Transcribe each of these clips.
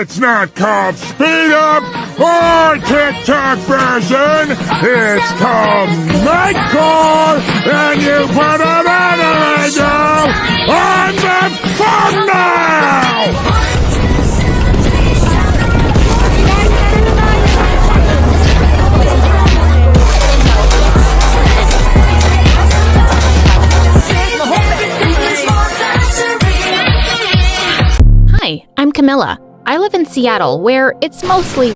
It's not called Speed Up or TikTok version. It's called Night Call, and you put it on the radio on the phone now! Hi, I'm Camilla. I live in Seattle, where it's mostly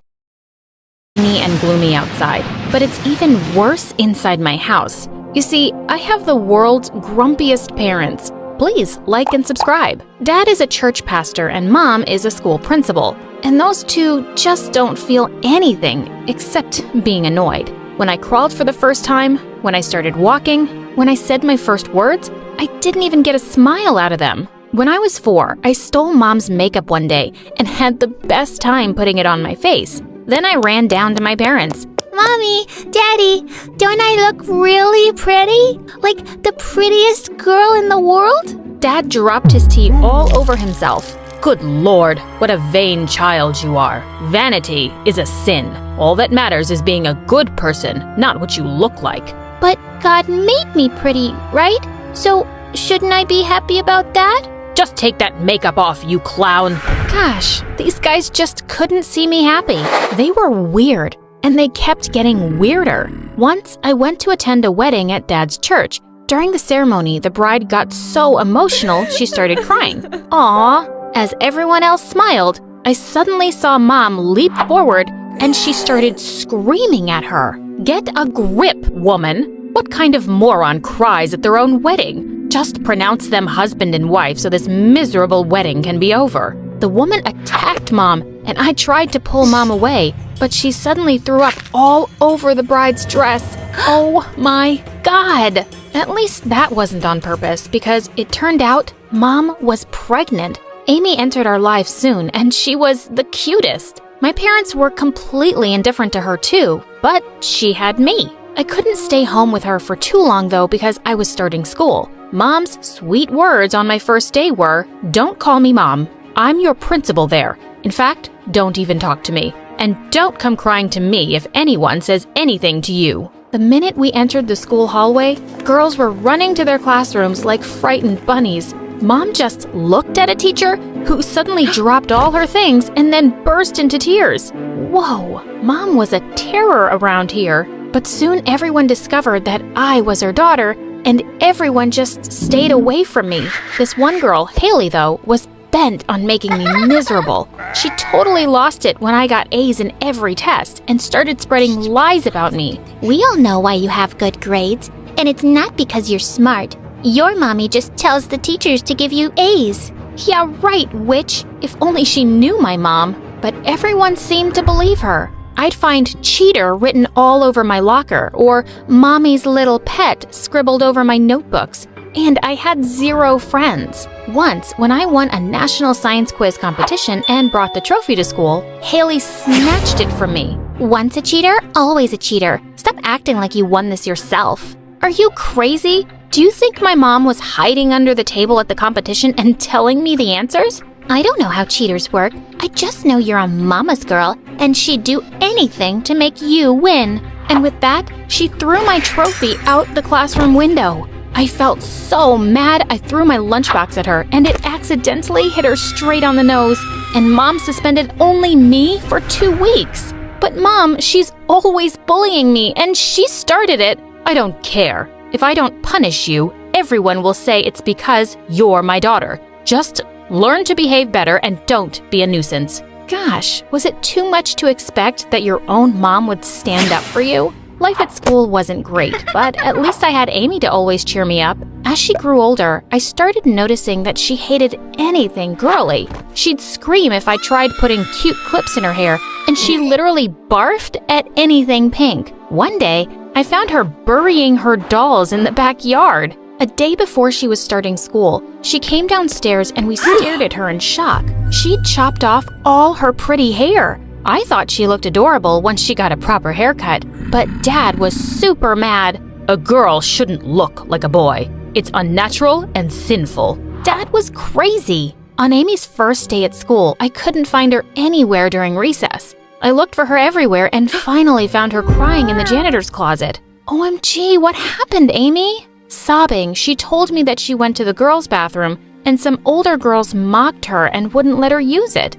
rainy and gloomy outside, but it's even worse inside my house. You see, I have the world's grumpiest parents. Please like and subscribe. Dad is a church pastor and Mom is a school principal, and those two just don't feel anything except being annoyed. When I crawled for the first time, when I started walking, when I said my first words, I didn't even get a smile out of them. When I was 4, I stole Mom's makeup one day and had the best time putting it on my face. Then I ran down to my parents. Mommy, Daddy, don't I look really pretty? Like the prettiest girl in the world? Dad dropped his tea all over himself. Good Lord, what a vain child you are. Vanity is a sin. All that matters is being a good person, not what you look like. But God made me pretty, right? So shouldn't I be happy about that? Just take that makeup off, you clown. Gosh, these guys just couldn't see me happy. They were weird, and they kept getting weirder. Once, I went to attend a wedding at Dad's church. During the ceremony, the bride got so emotional, she started crying. Aww. As everyone else smiled, I suddenly saw Mom leap forward, and she started screaming at her. Get a grip, woman. What kind of moron cries at their own wedding? Just pronounce them husband and wife so this miserable wedding can be over. The woman attacked Mom, and I tried to pull Mom away, but she suddenly threw up all over the bride's dress. Oh my God! At least that wasn't on purpose, because it turned out Mom was pregnant. Amy entered our lives soon, and she was the cutest. My parents were completely indifferent to her too, but she had me. I couldn't stay home with her for too long though because I was starting school. Mom's sweet words on my first day were, "Don't call me Mom. I'm your principal there. In fact, don't even talk to me. And don't come crying to me if anyone says anything to you." The minute we entered the school hallway, girls were running to their classrooms like frightened bunnies. Mom just looked at a teacher who suddenly dropped all her things and then burst into tears. Whoa, Mom was a terror around here. But soon everyone discovered that I was her daughter, and everyone just stayed away from me. This one girl, Haley though, was bent on making me miserable. She totally lost it when I got A's in every test and started spreading lies about me. We all know why you have good grades, and it's not because you're smart. Your mommy just tells the teachers to give you A's. Yeah, right, witch. If only she knew my mom. But everyone seemed to believe her. I'd find cheater written all over my locker, or mommy's little pet scribbled over my notebooks. And I had 0 friends. Once, when I won a national science quiz competition and brought the trophy to school, Haley snatched it from me. Once a cheater, always a cheater. Stop acting like you won this yourself. Are you crazy? Do you think my mom was hiding under the table at the competition and telling me the answers? I don't know how cheaters work. I just know you're a mama's girl, and she'd do anything to make you win. And with that, she threw my trophy out the classroom window. I felt so mad I threw my lunchbox at her, and it accidentally hit her straight on the nose. And Mom suspended only me for 2 weeks. But Mom, she's always bullying me, and she started it. I don't care. If I don't punish you, everyone will say it's because you're my daughter. Just learn to behave better and don't be a nuisance. Gosh, was it too much to expect that your own mom would stand up for you? Life at school wasn't great, but at least I had Amy to always cheer me up. As she grew older, I started noticing that she hated anything girly. She'd scream if I tried putting cute clips in her hair, and she literally barfed at anything pink. One day, I found her burying her dolls in the backyard. A day before she was starting school, she came downstairs and we stared at her in shock. She'd chopped off all her pretty hair. I thought she looked adorable once she got a proper haircut, but Dad was super mad. A girl shouldn't look like a boy. It's unnatural and sinful. Dad was crazy. On Amy's first day at school, I couldn't find her anywhere during recess. I looked for her everywhere and finally found her crying in the janitor's closet. OMG, what happened, Amy? Sobbing, she told me that she went to the girls' bathroom and some older girls mocked her and wouldn't let her use it.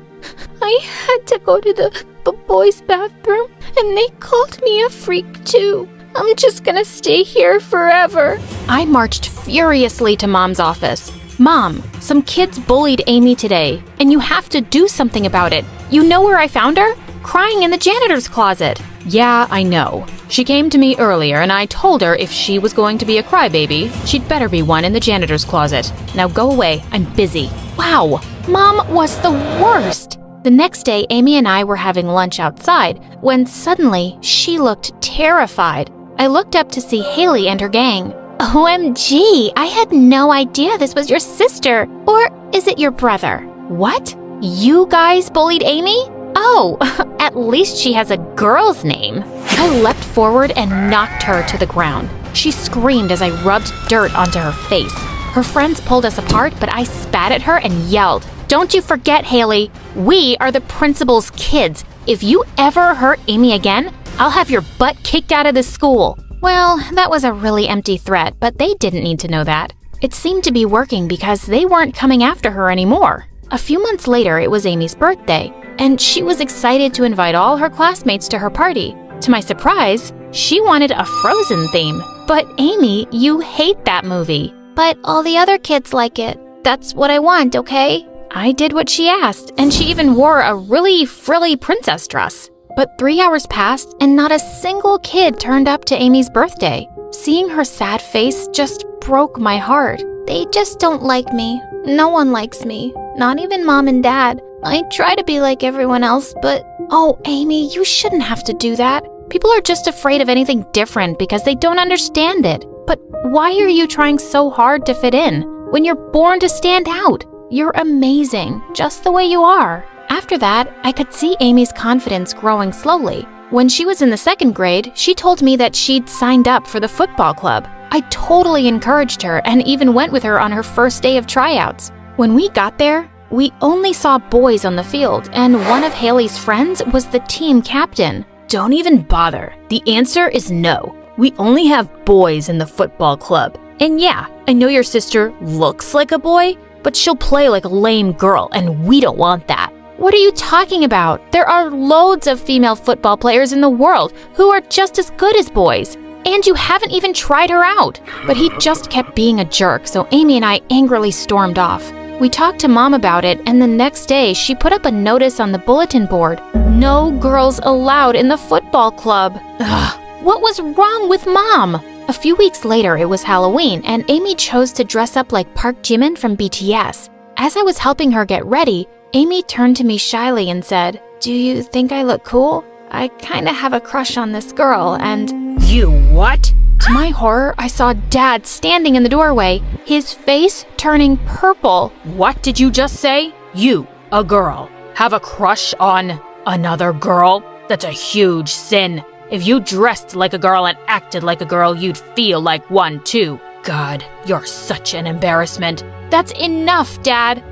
I had to go to the boys' bathroom and they called me a freak too. I'm just gonna stay here forever. I marched furiously to Mom's office. Mom, some kids bullied Amy today, and you have to do something about it. You know where I found her? Crying in the janitor's closet. Yeah, I know. She came to me earlier and I told her if she was going to be a crybaby, she'd better be one in the janitor's closet. Now go away, I'm busy. Wow, Mom was the worst. The next day, Amy and I were having lunch outside when suddenly she looked terrified. I looked up to see Haley and her gang. OMG, I had no idea this was your sister. Or is it your brother? What? You guys bullied Amy? Oh, at least she has a girl's name. I leapt forward and knocked her to the ground. She screamed as I rubbed dirt onto her face. Her friends pulled us apart, but I spat at her and yelled, "Don't you forget, Haley, we are the principal's kids. If you ever hurt Amy again, I'll have your butt kicked out of this school." Well, that was a really empty threat, but they didn't need to know that. It seemed to be working because they weren't coming after her anymore. A few months later, it was Amy's birthday, and she was excited to invite all her classmates to her party. To my surprise, she wanted a Frozen theme. But Amy, you hate that movie. But all the other kids like it. That's what I want, okay? I did what she asked, and she even wore a really frilly princess dress. But 3 hours passed, and not a single kid turned up to Amy's birthday. Seeing her sad face just broke my heart. They just don't like me. No one likes me. Not even Mom and Dad. I try to be like everyone else, but... Oh, Amy, you shouldn't have to do that. People are just afraid of anything different because they don't understand it. But why are you trying so hard to fit in when you're born to stand out? You're amazing, just the way you are. After that, I could see Amy's confidence growing slowly. When she was in the 2nd grade, she told me that she'd signed up for the football club. I totally encouraged her and even went with her on her first day of tryouts. When we got there, we only saw boys on the field, and one of Haley's friends was the team captain. Don't even bother. The answer is no. We only have boys in the football club. And yeah, I know your sister looks like a boy, but she'll play like a lame girl, and we don't want that. What are you talking about? There are loads of female football players in the world who are just as good as boys. And you haven't even tried her out. But he just kept being a jerk, so Amy and I angrily stormed off. We talked to Mom about it, and the next day she put up a notice on the bulletin board. No girls allowed in the football club. Ugh, what was wrong with Mom? A few weeks later, it was Halloween, and Amy chose to dress up like Park Jimin from BTS. As I was helping her get ready, Amy turned to me shyly and said, "Do you think I look cool? I kinda have a crush on this girl, and..." You what? To my horror, I saw Dad standing in the doorway, his face turning purple. What did you just say? You, a girl, have a crush on another girl? That's a huge sin. If you dressed like a girl and acted like a girl, you'd feel like one too. God, you're such an embarrassment. That's enough, Dad.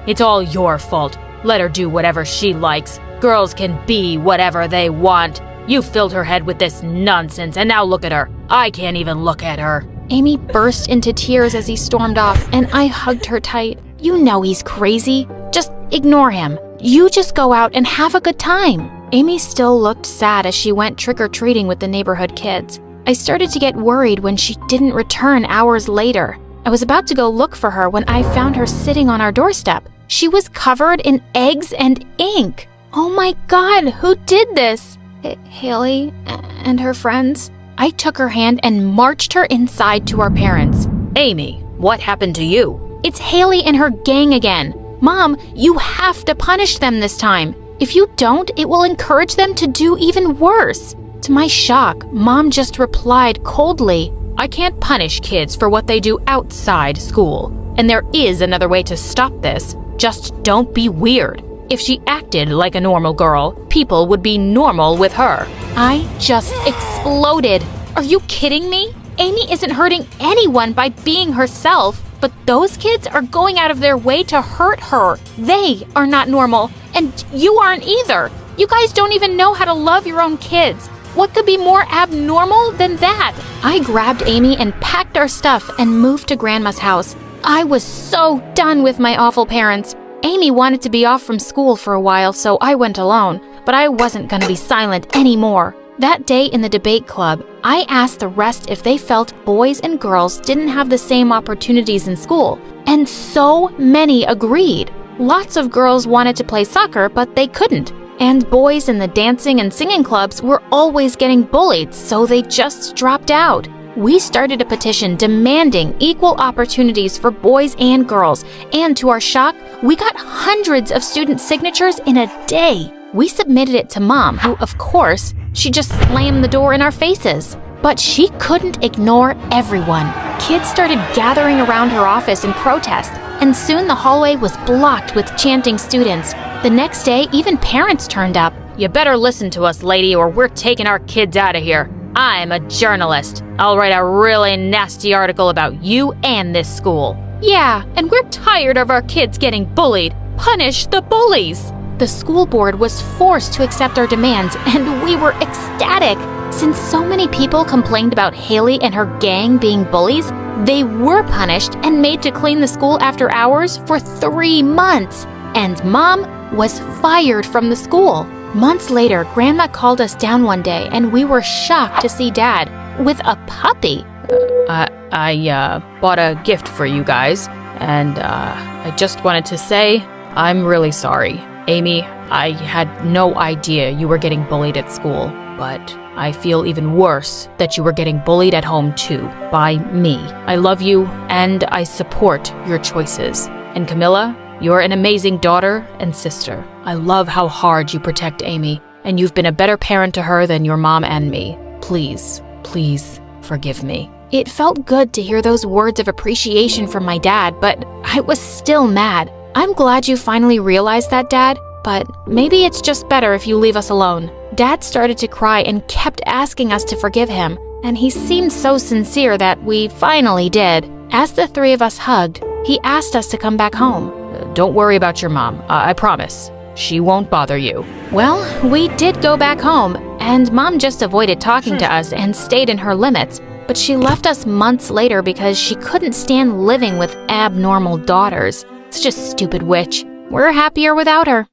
It's all your fault. Let her do whatever she likes. Girls can be whatever they want. You filled her head with this nonsense, and now look at her. I can't even look at her. Amy burst into tears as he stormed off, and I hugged her tight. You know he's crazy. Just ignore him. You just go out and have a good time. Amy still looked sad as she went trick-or-treating with the neighborhood kids. I started to get worried when she didn't return hours later. I was about to go look for her when I found her sitting on our doorstep. She was covered in eggs and ink. Oh my God, who did this? Haley and her friends. I took her hand and marched her inside to our parents. Amy, what happened to you? It's Haley and her gang again. Mom, you have to punish them this time. If you don't, it will encourage them to do even worse. To my shock, Mom just replied coldly, I can't punish kids for what they do outside school. And there is another way to stop this. Just don't be weird. If she acted like a normal girl, people would be normal with her. I just exploded. Are you kidding me? Amy isn't hurting anyone by being herself. but those kids are going out of their way to hurt her. They are not normal, and you aren't either. You guys don't even know how to love your own kids. What could be more abnormal than that? I grabbed Amy and packed our stuff and moved to Grandma's house. I was so done with my awful parents. Amy wanted to be off from school for a while, so I went alone, but I wasn't going to be silent anymore. That day in the debate club, I asked the rest if they felt boys and girls didn't have the same opportunities in school, and so many agreed. Lots of girls wanted to play soccer, but they couldn't. And boys in the dancing and singing clubs were always getting bullied, so they just dropped out. We started a petition demanding equal opportunities for boys and girls, and to our shock, we got hundreds of student signatures in a day. We submitted it to Mom, who, of course, she just slammed the door in our faces. But she couldn't ignore everyone. Kids started gathering around her office in protest, and soon the hallway was blocked with chanting students. The next day, even parents turned up. You better listen to us, lady, or we're taking our kids out of here. I'm a journalist. I'll write a really nasty article about you and this school. Yeah, and we're tired of our kids getting bullied. Punish the bullies. The school board was forced to accept our demands, and we were ecstatic. Since so many people complained about Haley and her gang being bullies, they were punished and made to clean the school after hours for 3 months. And Mom was fired from the school. Months later, Grandma called us down one day, and we were shocked to see Dad with a puppy. I bought a gift for you guys, and I just wanted to say I'm really sorry. Amy, I had no idea you were getting bullied at school, but I feel even worse that you were getting bullied at home too, by me. I love you, and I support your choices. And Camilla, you're an amazing daughter and sister. I love how hard you protect Amy, and you've been a better parent to her than your mom and me. Please, please forgive me. It felt good to hear those words of appreciation from my dad, but I was still mad. I'm glad you finally realized that, Dad, but maybe it's just better if you leave us alone. Dad started to cry and kept asking us to forgive him, and he seemed so sincere that we finally did. As the 3 of us hugged, he asked us to come back home. Don't worry about your mom, I promise. She won't bother you. Well, we did go back home, and Mom just avoided talking to us and stayed in her limits, but she left us months later because she couldn't stand living with abnormal daughters. Such a stupid witch. We're happier without her.